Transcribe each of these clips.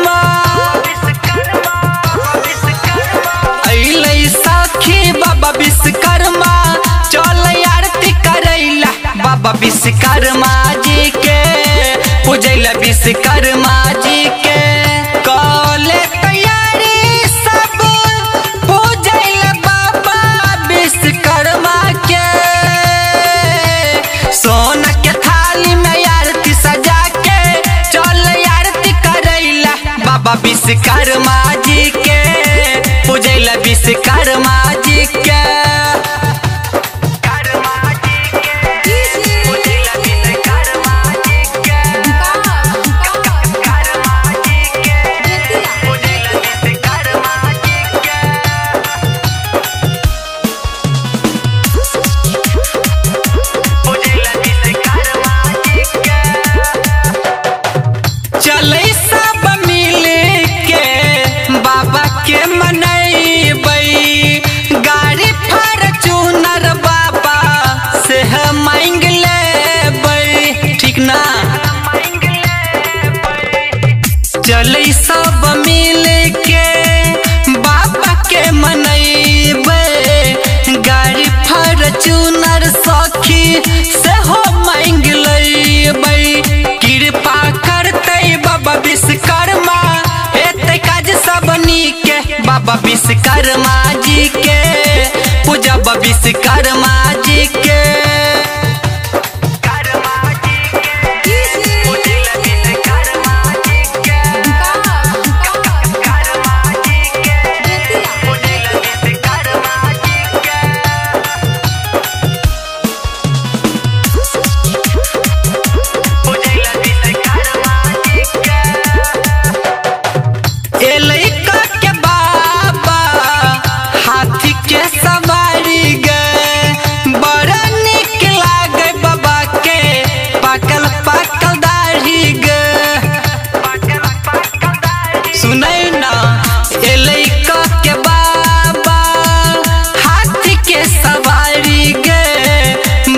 विश्वकर्मा अइले सखी बाबा विश्वकर्मा चल आरती करैला बाबा विश्वकर्मा जी के पूजैला विश्वकर्मा जी के कले तैयारी सब पूजैला बाबा विश्वकर्मा के सोना के थाली में आरती सजा के चल आरती करैला बाबा विश्वकर्मा जी के पूजैला विश्वकर्मा जी के चले सब मिल के बाबा के मनैबे गाड़ी फॉर्च्यूनर सखी से हो मांग लेबै कृपा करते बाबा विश्वकर्मा हेतै काज सब नीके बाबा विश्वकर्मा जी के पूजब विश्वकर्मा जी के सुनै ना एलैका के बाबा हाथी के सवारी गे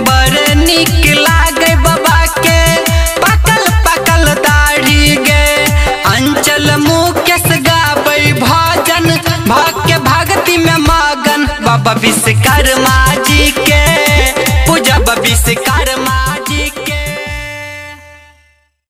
बड़ निक लागे बाबा के पकल पकल दाढ़ी गे अंचल मुकेश गाबै भजन भक्त भक्ति में मगन बाबा विश्वकर्मा जी के पूजब विश्वकर्मा